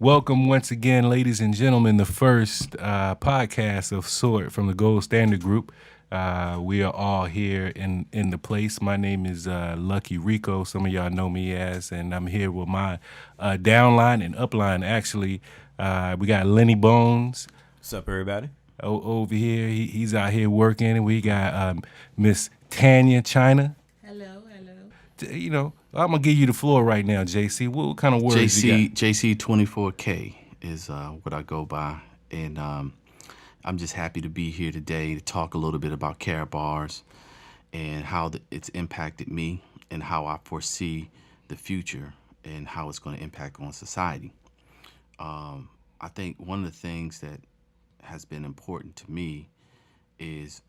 Welcome once again, ladies and gentlemen, the first podcast of sort from the Gold Standard Group. We are all here in the place. My name is LuckyRico. Some of y'all know me as, and I'm here with my downline and upline, actually. We got LennyBones. What's up, everybody? Over here. He's out here working. And we got Miss TanyaChina. Hello. You know, I'm going to give you the floor right now, JC. What kind of words you got? JC24K is what I go by. And I'm just happy to be here today to talk a little bit about KaratBars and how it's impacted me and how I foresee the future and how it's going to impact on society. I think one of the things that has been important to me is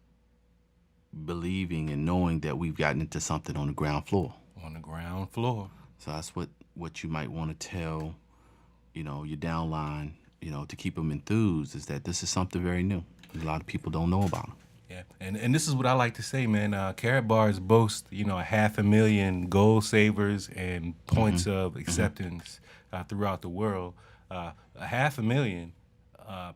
believing and knowing that we've gotten into something on the ground floor. On the ground floor. So that's what you might want to tell, your downline, to keep them enthused, is that this is something very new. A lot of people don't know about them. Yeah, and this is what I like to say, man. KaratBars boast, 500,000 goal savers and points of acceptance throughout the world. 500,000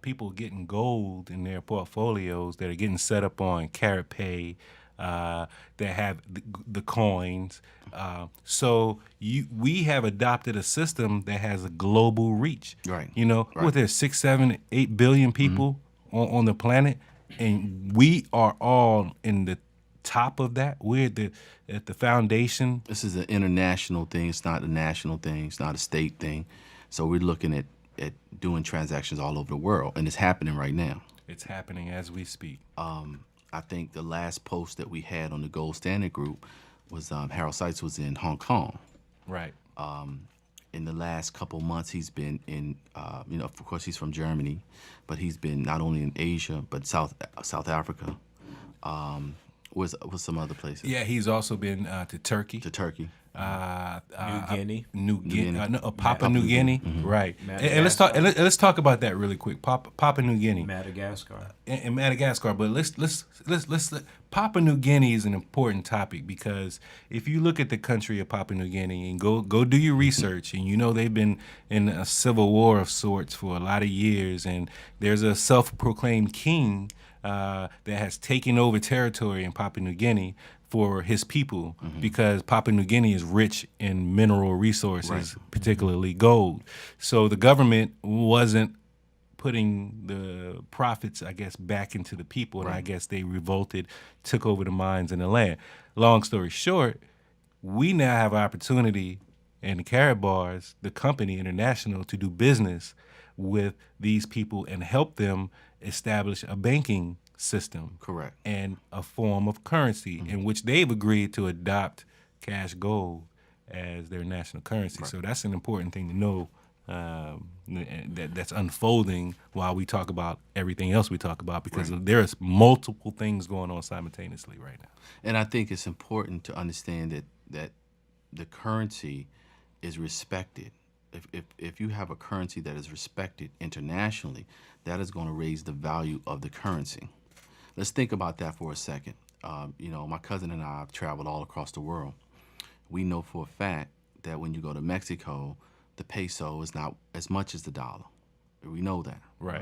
people getting gold in their portfolios that are getting set up on KaratPay, that have the coins. So we have adopted a system that has a global reach. Right. What there's 6, 7, 8 billion people on the planet, and we are all in the top of that. We're at the foundation. This is an international thing. It's not a national thing. It's not a state thing. So we're looking at doing transactions all over the world, and it's happening right now. It's happening as we speak. I think the last post that we had on the Gold Standard Group was Harold Seitz was in Hong Kong. Right. In the last couple months, he's been in, of course, he's from Germany, but he's been not only in Asia, but South Africa, with some other places. Yeah, he's also been to Turkey. New Guinea. Papua New Guinea. Right. And let's talk about that really quick. Papua New Guinea. Madagascar. And Madagascar, but let's Papua New Guinea is an important topic, because if you look at the country of Papua New Guinea and go do your research, and they've been in a civil war of sorts for a lot of years, and there's a self-proclaimed king that has taken over territory in Papua New Guinea for his people, because Papua New Guinea is rich in mineral resources, particularly gold. So the government wasn't putting the profits, I guess, back into the people, and I guess they revolted, took over the mines and the land. Long story short, we now have an opportunity in KaratBars, the company international, to do business with these people and help them establish a banking system. Correct. And a form of currency in which they've agreed to adopt cash gold as their national currency. Right. So that's an important thing to know, that's unfolding while we talk about everything else we talk about, because there's multiple things going on simultaneously right now. And I think it's important to understand that the currency is respected. If you have a currency that is respected internationally, that is going to raise the value of the currency. Let's think about that for a second. My cousin and I have traveled all across the world. We know for a fact that when you go to Mexico, the peso is not as much as the dollar. We know that. Right.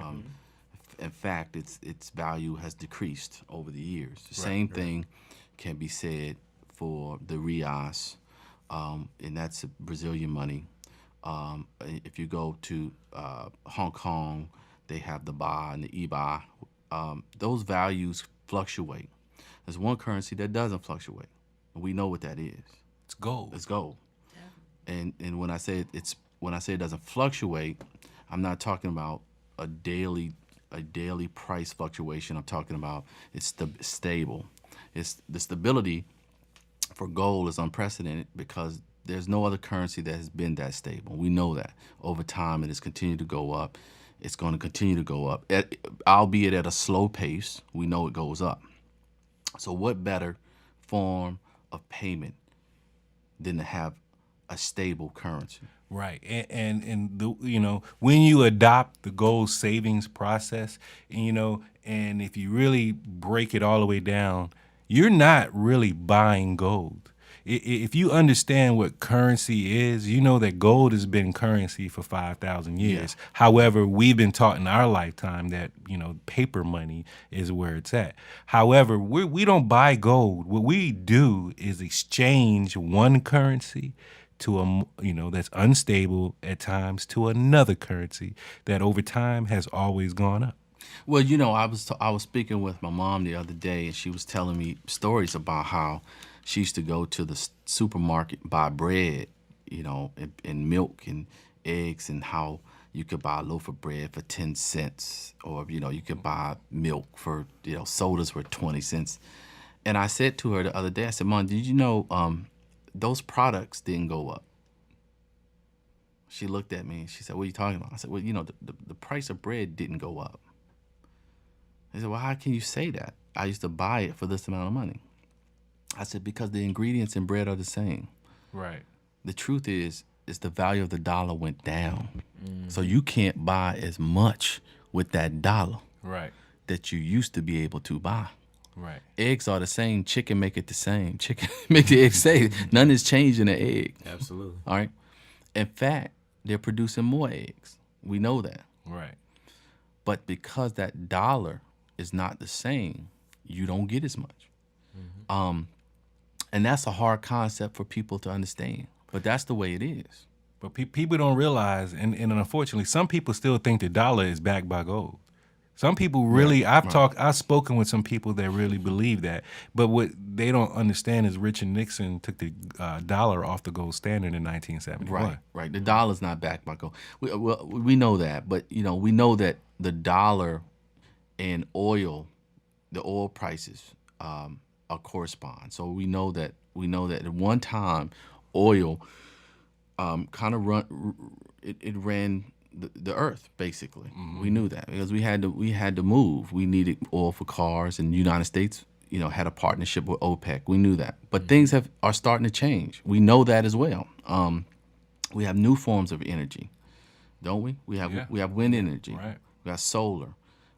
In fact, its value has decreased over the years. The same thing can be said for the reais, and that's Brazilian money. If you go to Hong Kong, they have the baht and the IBA. Those values fluctuate. There's one currency that doesn't fluctuate, and we know what that is. It's gold. It's gold. Yeah. And when I say it doesn't fluctuate, I'm not talking about a daily price fluctuation. I'm talking about it's stable. It's the stability for gold is unprecedented, because there's no other currency that has been that stable. We know that over time it has continued to go up. It's going to continue to go up, albeit at a slow pace. We know it goes up. So what better form of payment than to have a stable currency? Right, and when you adopt the gold savings process, and if you really break it all the way down, you're not really buying gold. if you understand what currency is, you know that gold has been currency for 5,000 years. Yeah. However, we've been taught in our lifetime that, paper money is where it's at. However, we don't buy gold. What we do is exchange one currency to that's unstable at times to another currency that over time has always gone up. Well, I was speaking with my mom the other day, and she was telling me stories about how she used to go to the supermarket, buy bread, and milk and eggs, and how you could buy a loaf of bread for 10 cents, or you could buy milk for sodas were 20 cents. And I said to her the other day, I said, Mom, did you know those products didn't go up? She looked at me and she said, what are you talking about? I said, well, the price of bread didn't go up. They said, well, how can you say that? I used to buy it for this amount of money. I said, because the ingredients in bread are the same. Right. The truth is the value of the dollar went down. So you can't buy as much with that dollar Right. that you used to be able to buy. Right. Eggs are the same. Chicken make it the same. Chicken make the egg same. Nothing is changed in the egg. Absolutely. All right. In fact, they're producing more eggs. We know that. Right. But because that dollar is not the same, you don't get as much. And that's a hard concept for people to understand. But that's the way it is. But people don't realize, and unfortunately, some people still think the dollar is backed by gold. Some people really, I've spoken with some people that really believe that. But what they don't understand is Richard Nixon took the dollar off the gold standard in 1971. Right. The dollar's not backed by gold. We know that, but we know that the dollar and oil, the oil prices correspond. So we know that at one time, oil kind of ran the earth, basically. We knew that because we had to move. We needed oil for cars, and the United States, had a partnership with OPEC. We knew that, but things are starting to change. We know that as well. We have new forms of energy, don't we? We have wind energy. Right. We have solar.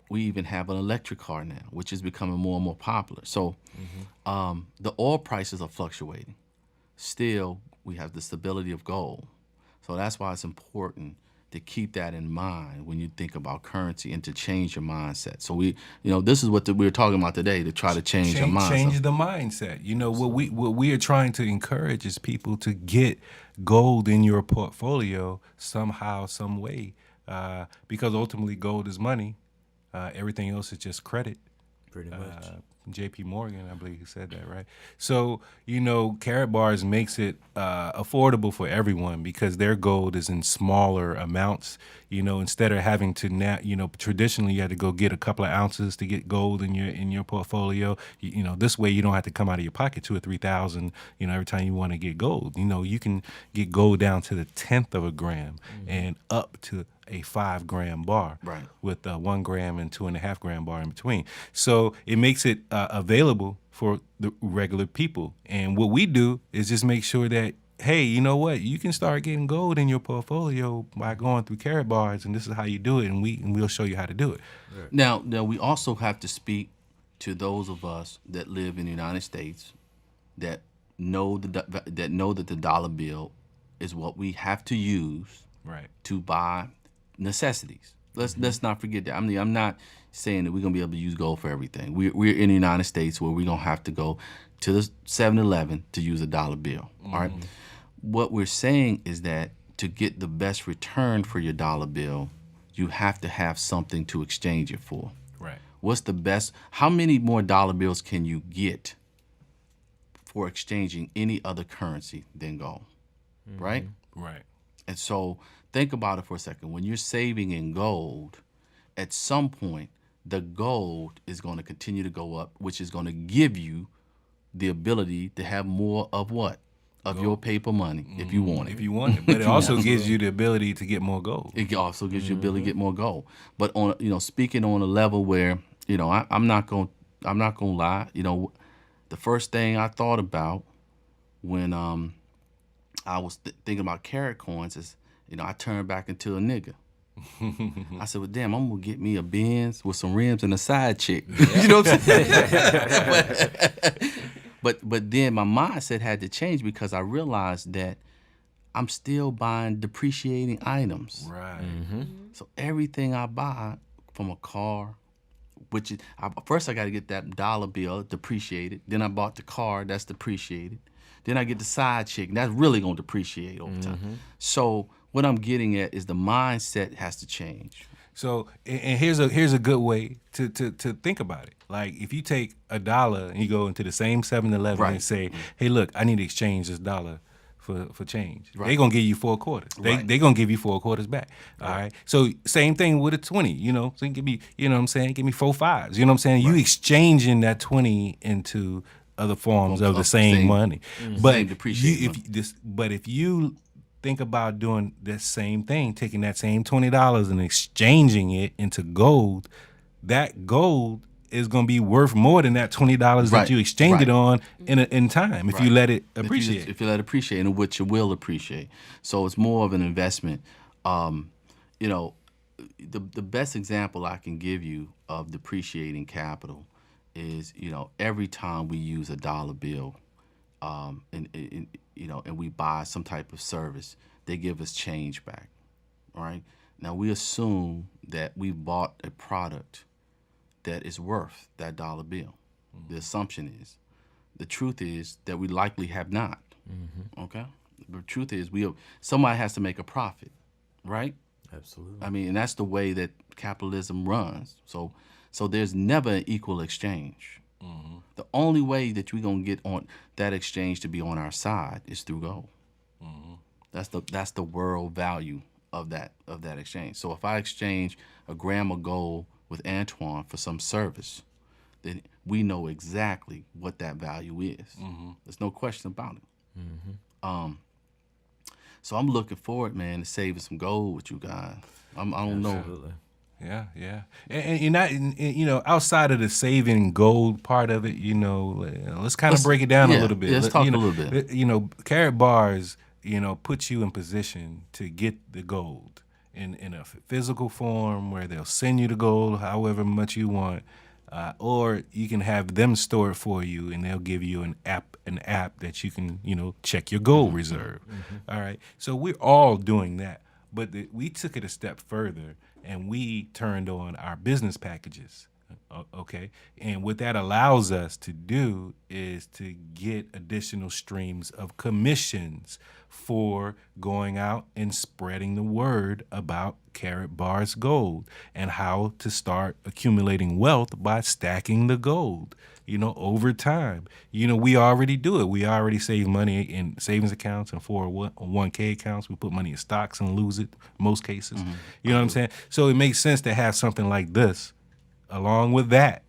We even have an electric car now, which is becoming more and more popular. So the oil prices are fluctuating. Still, we have the stability of gold. So that's why it's important to keep that in mind when you think about currency and to change your mindset. So this is what we're talking about today, to try to change your mindset. Change the mindset. What we are trying to encourage is people to get gold in your portfolio somehow, some way, because ultimately gold is money. Everything else is just credit. Pretty much. J.P. Morgan, I believe he said that, right? So, KaratBars makes it affordable for everyone because their gold is in smaller amounts. Instead of having to now, traditionally you had to go get a couple of ounces to get gold in your portfolio. This way you don't have to come out of your pocket $2,000 or $3,000. Every time you want to get gold. You can get gold down to the 1/10 of a gram and up to a 5-gram bar, right, with 1 gram and 2.5-gram bar in between. So it makes it available for the regular people. And what we do is just make sure that, hey, you know what? You can start getting gold in your portfolio by going through KaratBars, and this is how you do it, and we'll show you how to do it. Right. Now we also have to speak to those of us that live in the United States that know that the dollar bill is what we have to use, right, to buy necessities. Let's not forget that. I mean, I'm not saying that we're gonna be able to use gold for everything. We're in the United States where we're gonna have to go to the 7-Eleven to use a dollar bill. All right. What we're saying is that to get the best return for your dollar bill, you have to have something to exchange it for. Right. What's the best? How many more dollar bills can you get for exchanging any other currency than gold? Right? Right. And so think about it for a second. When you're saving in gold, at some point, the gold is going to continue to go up, which is going to give you the ability to have more of what? Of gold. Your paper money, if you want it. If you want it. But it also gives you the ability to get more gold. It also gives you the ability to get more gold. But on, speaking on a level where, I'm not gonna lie. The first thing I thought about when I was thinking about karat coins is, I turned back into a nigga. I said, well, damn, I'm going to get me a Benz with some rims and a side chick. You know what I'm saying? But then my mindset had to change because I realized that I'm still buying depreciating items. Right. So everything I buy from a car, which is first I got to get that dollar bill depreciated. Then I bought the car, that's depreciated. Then I get the side chick, and that's really gonna depreciate over time. So what I'm getting at is the mindset has to change. So, and here's a good way to think about it. Like if you take $1 and you go into the same 7-Eleven Right. and say, "Hey, look, I need to exchange this dollar for change." Right. They're gonna give you 4 quarters. They're gonna give you 4 quarters back. All right. So same thing with a 20. You know, so give me, you know what I'm saying? Give me 4 5s. You know what I'm saying? You exchanging that 20 into other forms of the same money. But Same depreciating if you think about doing that same thing, taking that same $20 and exchanging it into gold, that gold is going to be worth more than that $20 that you exchanged it on in time if you let it appreciate. If you let it appreciate, and which you will appreciate. So it's more of an investment. You know, the best example I can give you of depreciating capital is, you know, every time we use a dollar bill, and you know, and we buy some type of service, they give us change back. All right. Now we assume that we bought a product that is worth that dollar bill. The assumption is. The truth is that we likely have not. Okay. The truth is somebody has to make a profit, right? Absolutely. I mean, and that's the way that capitalism runs. So there's never an equal exchange. The only way that we're gonna get on that exchange to be on our side is through gold. That's the world value of that exchange. So if I exchange a gram of gold with Antoine for some service, then we know exactly what that value is. There's no question about it. So I'm looking forward, man, to saving some gold with you guys. I don't know. Yeah. And you're not, you know, outside of the saving gold part of it, you know, let's kind of break it down a little bit. Let's talk a little bit. You know, KaratBars, you know, puts you in position to get the gold in a physical form where they'll send you the gold however much you want, or you can have them store it for you and they'll give you an app that you can, you know, check your gold reserve. All right. So we're all doing that. But we took it a step further and we turned on our business packages. Okay. And what that allows us to do is to get additional streams of commissions for going out and spreading the word about KaratBars Gold and how to start accumulating wealth by stacking the gold, you know, over time. You know, we already do it. We already save money in savings accounts and 401k accounts. We put money in stocks and lose it in most cases. You know what I'm saying? So it makes sense to have something like this along with that.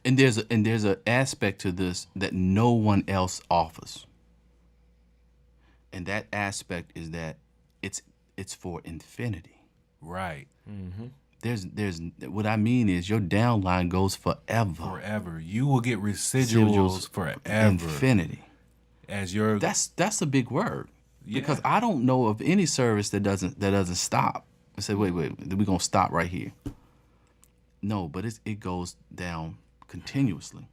And there's an aspect to this that no one else offers. And that aspect is that it's for infinity. Right. There's what I mean is your downline goes forever. Forever. You will get residuals forever. Infinity. As your That's a big word. Because I don't know of any service that doesn't stop. I say, wait, we're gonna stop right here. No, but it goes down continuously.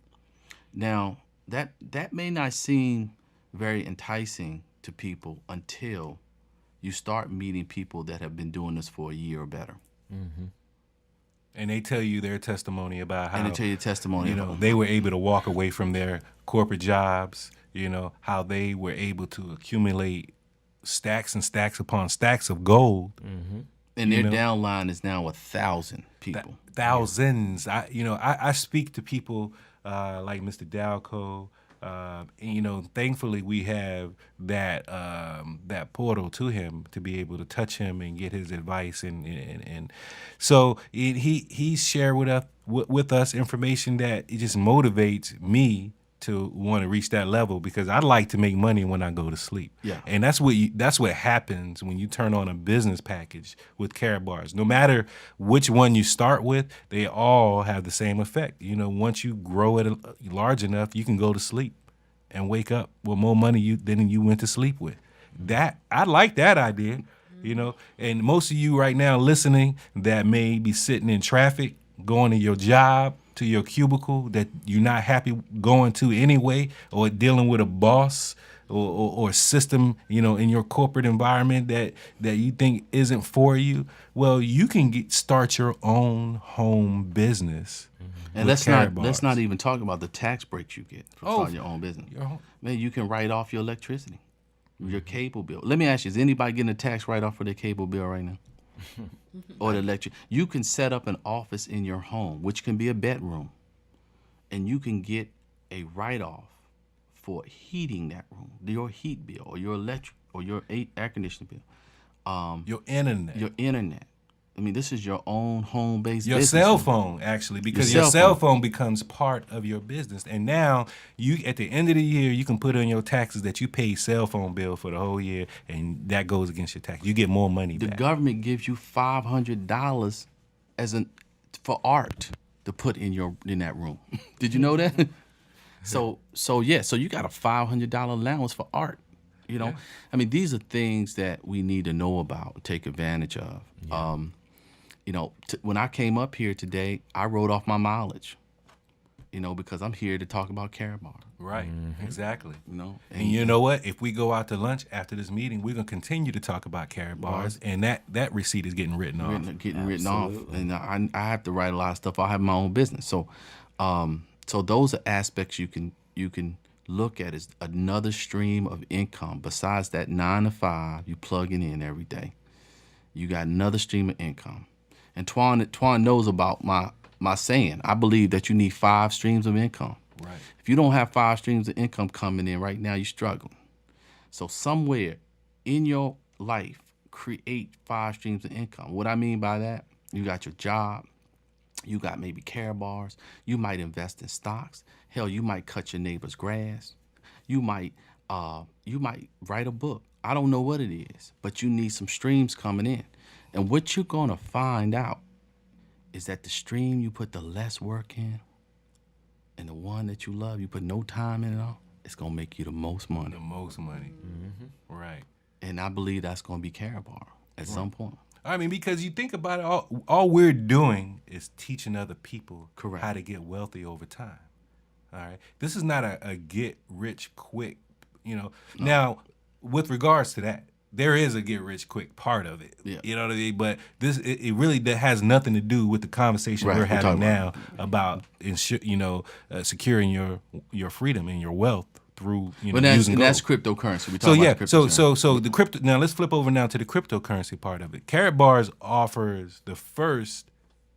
Now, that may not seem very enticing to people until you start meeting people that have been doing this for a year or better. And they tell you their testimony about how, you know, they were able to walk away from their corporate jobs, you know, how they were able to accumulate stacks and stacks upon stacks of gold. And their downline is now 1,000 people. Thousands. I speak to people like Mr. Dalco. And, you know, thankfully we have that portal to him to be able to touch him and get his advice, and so he shared with us information that it just motivates me to want to reach that level, because I like to make money when I go to sleep. Yeah. And that's what happens when you turn on a business package with KaratBars. No matter which one you start with, they all have the same effect. You know, once you grow it large enough, you can go to sleep and wake up with more money than you went to sleep with. That I like that idea, you know. And most of you right now listening that may be sitting in traffic, going to your job to your cubicle that you're not happy going to anyway, or dealing with a boss or system, in your corporate environment that you think isn't for you, well, you can start your own home business. And let's not even talk about the tax breaks you get for starting your own business. Man, you can write off your electricity, your cable bill. Let me ask you, is anybody getting a tax write-off for their cable bill right now? Or the electric? You can set up an office in your home, which can be a bedroom, and you can get a write-off for heating that room, your heat bill, or your electric, or your air conditioning bill. Your internet. Your internet. I mean, this is your own home-based your business. cell phone, actually, because your cell phone becomes part of your business. And now, you at the end of the year, you can put on your taxes that you paid cell phone bill for the whole year, and that goes against your tax. You get more money back. The government gives you $500 for art to put in that room. Did you know that? So you got a $500 allowance for art. Yeah. I mean, these are things that we need to know about, take advantage of. Yeah. When I came up here today, I wrote off my mileage, because I'm here to talk about KaratBars. Right, exactly. And you know what? If we go out to lunch after this meeting, we're going to continue to talk about KaratBars, and that receipt is getting written off. Written off. And I have to write a lot of stuff. I have my own business. So those are aspects you can look at as another stream of income besides that 9 to 5 you plugging in every day. You got another stream of income. And Twan knows about my saying. I believe that you need 5 streams of income. Right. If you don't have 5 streams of income coming in right now, you're struggling. So somewhere in your life, create 5 streams of income. What I mean by that, you got your job, you got maybe KaratBars, you might invest in stocks. Hell, you might cut your neighbor's grass. You might write a book. I don't know what it is, but you need some streams coming in. And what you're gonna find out is that the stream you put the less work in, and the one that you love, you put no time in it all, it's gonna make you the most money. The most money. Mm-hmm. Right. And I believe that's gonna be KaratBars at some point. I mean, because you think about it, all we're doing is teaching other people Correct. how to get wealthy over time. All right. This is not a get rich quick, No. Now, with regards to that, there is a get rich quick part of it. Yeah. You know what I mean? But it really has nothing to do with the conversation we're having now about securing your freedom and your wealth through using gold. That's cryptocurrency. We're talking about cryptocurrency. So the crypto. Now let's flip over now to the cryptocurrency part of it. KaratBars offers the first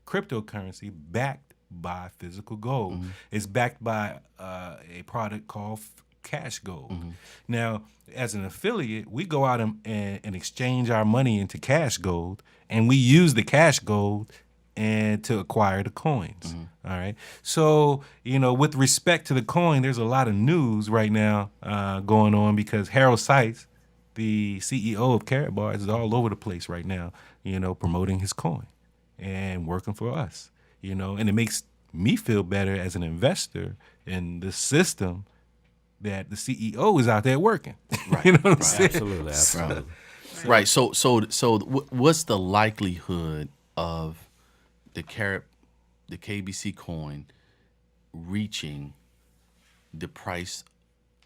cryptocurrency backed by physical gold. Mm-hmm. It's backed by a product called Cash Gold. Mm-hmm. Now, as an affiliate, we go out and exchange our money into Cash Gold, and we use the Cash Gold and to acquire the coins. Mm-hmm. All right. So, with respect to the coin, there's a lot of news right now going on because Harold Seitz, the CEO of KaratBars, is all over the place right now, promoting his coin and working for us, and it makes me feel better as an investor in the system that the CEO is out there working. Right. You know what I'm saying? Absolutely. Right. So what's the likelihood of the KBC coin reaching the price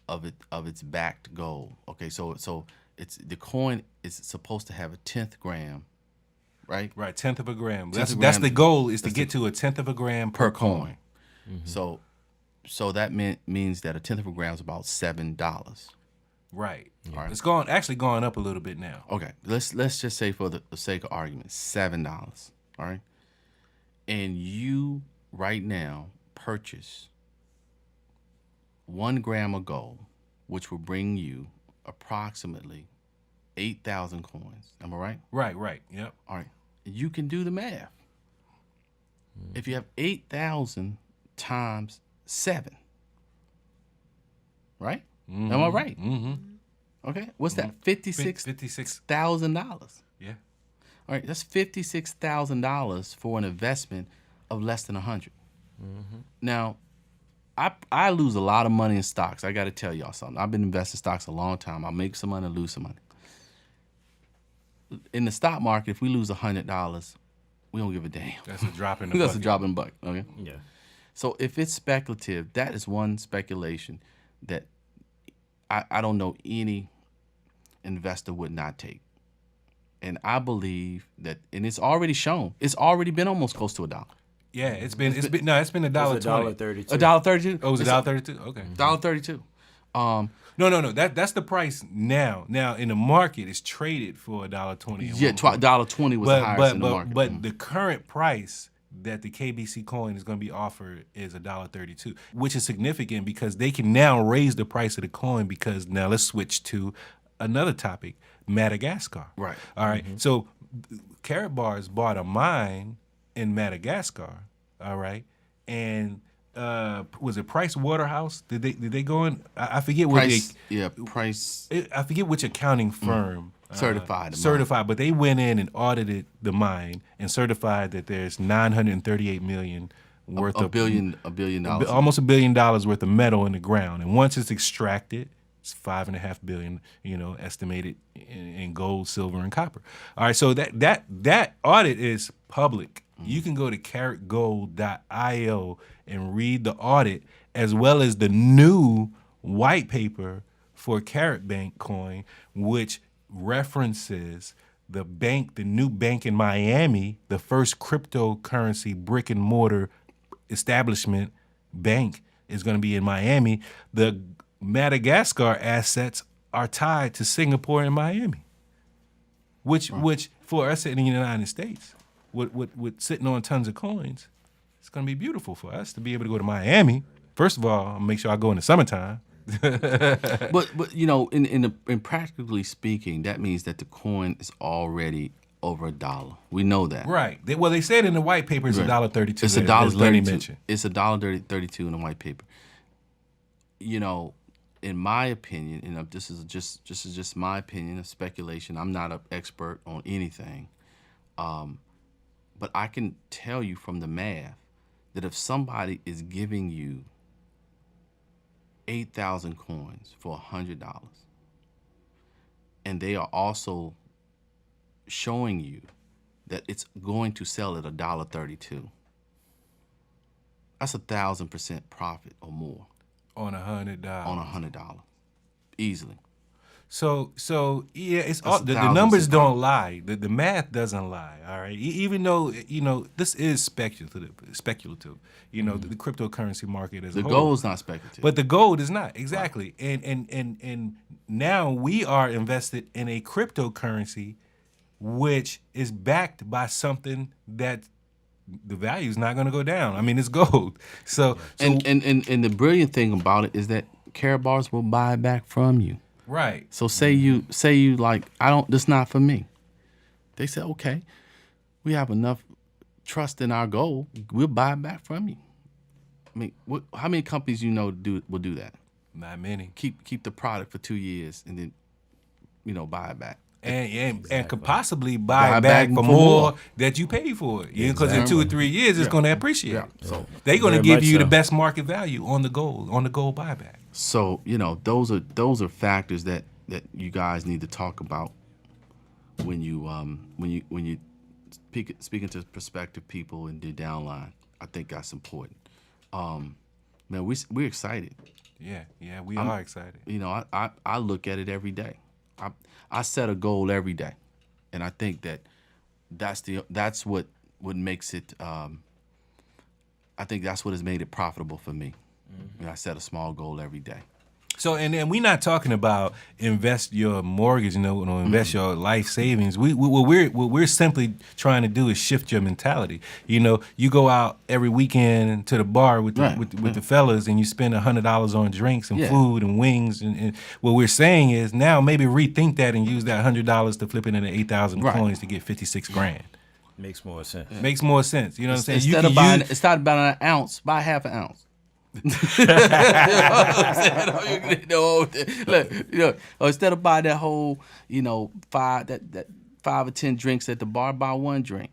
of its backed gold? Okay, so it's the coin is supposed to have a 10th gram, right? Right, 1/10 of a gram. 10th of a That's gram. the goal, is to get to a 1/10 of a gram per coin. Mm-hmm. So that means that a 1/10 of a gram is about $7. Right. All right. It's actually gone up a little bit now. Okay, let's just say for the sake of argument, $7. All right, and you right now purchase 1 gram of gold, which will bring you approximately 8,000 coins. Am I right? Right. Yep. All right. You can do the math. If you have 8,000 times 7, right? Mm-hmm. Am I right? Mm-hmm. Okay. What's that? $56,000. Yeah. All right. That's $56,000 for an investment of less than 100. Mm-hmm. Now, I lose a lot of money in stocks. I got to tell y'all something. I've been investing in stocks a long time. I make some money, lose some money. In the stock market, if we lose $100, we don't give a damn. That's a drop in the That's a bucket. drop in the bucket. Okay. Yeah. So if it's speculative, that is one speculation that I don't know any investor would not take. And I believe that, and it's already shown, it's already been almost close to $1. Yeah, it's been $1.20. $1.32. $1.32. Oh, it was $1.32? Okay. $1.32. No. That's the price now. Now in the market, it's traded for $1.20. Yeah, $1.20 was the highest in the market. But the current price that the KBC coin is going to be offered is $1.32, which is significant because they can now raise the price of the coin because now let's switch to another topic, Madagascar. Right. All right. So KaratBars bought a mine in Madagascar. All right. And was it Price Waterhouse? Did they go in? I forget what Price. I forget which accounting firm Certified. Certified, but they went in and audited the mine and certified that there's $938 million worth of $1 billion. almost $1 billion worth of metal in the ground. And once it's extracted, it's $5.5 billion, estimated in gold, silver, and copper. All right, so that audit is public. You can go to karatgold.io and read the audit as well as the new white paper for Karat Bank coin, which references the new bank in Miami, the first cryptocurrency brick and mortar establishment bank is going to be in Miami. The Madagascar assets are tied to Singapore and Miami, which for us in the United States, with sitting on tons of coins, it's going to be beautiful for us to be able to go to Miami. First of all, I'll make sure I go in the summertime. but in practically speaking, that means that the coin is already over $1. We know that, right? They said in the white paper it's $1.32. It's $1.32. It's $1.32 in the white paper. In my opinion, this is just my opinion, a speculation. I'm not an expert on anything, but I can tell you from the math that if somebody is giving you 8,000 coins for $100, and they are also showing you that it's going to sell at $1.32, that's 1,000% profit or more on $100. On $100, easily. So yeah, it's all, the numbers don't lie. The math doesn't lie. All right, even though this is speculative. The cryptocurrency market as a whole. The gold is not speculative, but the gold is not exactly. Right. And now we are invested in a cryptocurrency, which is backed by something that the value is not going to go down. I mean, it's gold. So and the brilliant thing about it is that KaratBars will buy it back from you. Right. So say you like, this not for me. They say, okay, we have enough trust in our gold. We'll buy it back from you. I mean, how many companies will do that? Not many. Keep the product for 2 years and then, buy it back. And could possibly buy it back for more that you paid for it. Because in 2 or 3 years it's going to appreciate. Yeah. So they're going to give you the best market value on the gold buyback. So those are factors that you guys need to talk about when you speaking to prospective people and the downline. I think that's important. Man, we're excited. Yeah, we are excited. I look at it every day. I set a goal every day, and I think that's what makes it. I think that's what has made it profitable for me. I set a small goal every day. So, and we're not talking about invest your mortgage, invest your life savings. What we're simply trying to do is shift your mentality. You go out every weekend to the bar with the fellas, and you spend $100 on drinks and food and wings. And what we're saying is now maybe rethink that and use that $100 to flip it into 8,000 coins to get 56 grand. Makes more sense. Makes more sense. You know what I'm saying? Instead of buying an ounce, buy half an ounce. Instead of buying that whole, 5 or 10 drinks at the bar, buy one drink.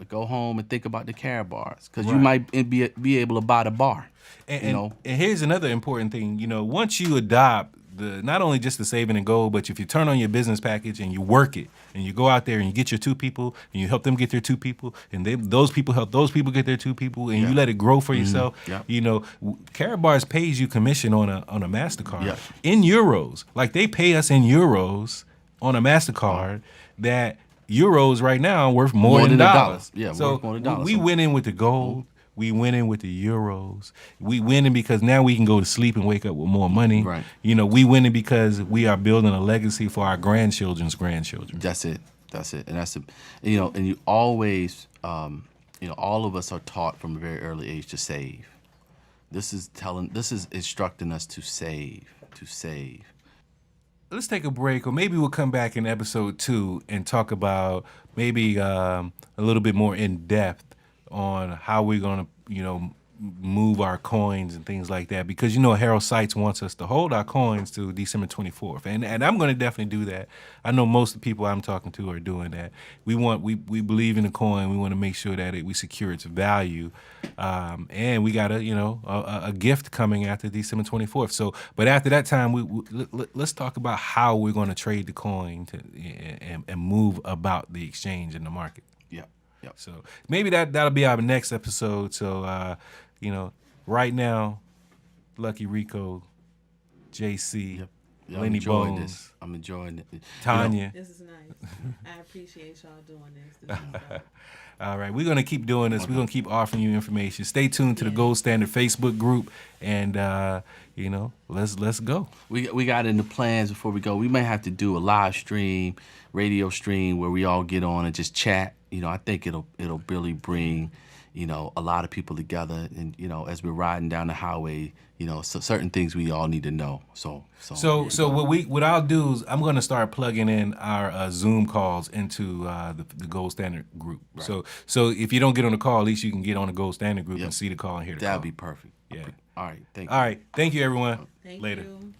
Go home and think about the KaratBars because you might be able to buy the bar. And here's another important thing. Once you adopt not only just the saving and goal, but if you turn on your business package and you work it, and you go out there and you get your 2 people, and you help them get their 2 people, and those people help those people get their 2 people, and you let it grow for yourself. Yeah. You know, KaratBars pays you commission on a MasterCard Yeah. in euros. Like they pay us in euros on a MasterCard that euros right now are worth more than than a dollar. dollars. Yeah, so worth more than dollars. we went in with the gold. We went in with the euros. We winning because now we can go to sleep and wake up with more money. Right. You know, we winning because we are building a legacy for our grandchildren's grandchildren. That's it. And that's you know, and you always, you know, all of us are taught from a very early age to save. This is instructing us to save. Let's take a break, or maybe we'll come back in episode 2 and talk about maybe a little bit more in depth on how we're going to, you know, move our coins and things like that, because you know Harold Seitz wants us to hold our coins to December 24th, and I'm going to definitely do that. I know most of the people I'm talking to are doing that. We believe in the coin. We want to make sure that we secure its value, and we got a gift coming after December 24th. So, but after that time, let's talk about how we're going to trade the coin and move about the exchange in the market. Yep. So maybe that'll be our next episode. So you know, right now, LuckyRico, JC, LennyBones, I'm enjoying it. Tanya. This is nice. I appreciate y'all doing this. This is dope. All right, we're gonna keep doing this. We're gonna keep offering you information. Stay tuned to the Gold Standard Facebook group, and you know, let's go. We got in the plans before we go. We may have to do a live stream, radio stream, where we all get on and just chat. You know, I think it'll really bring, you know, a lot of people together, and you know, as we're riding down the highway, you know, so certain things we all need to know. So what I'll do is I'm gonna start plugging in our Zoom calls into the Gold Standard group. Right. So if you don't get on the call, at least you can get on the Gold Standard group and see the call and hear the call. That'd be perfect. Yeah. All right. Thank you. All right. Thank you, everyone. Thank Later. you.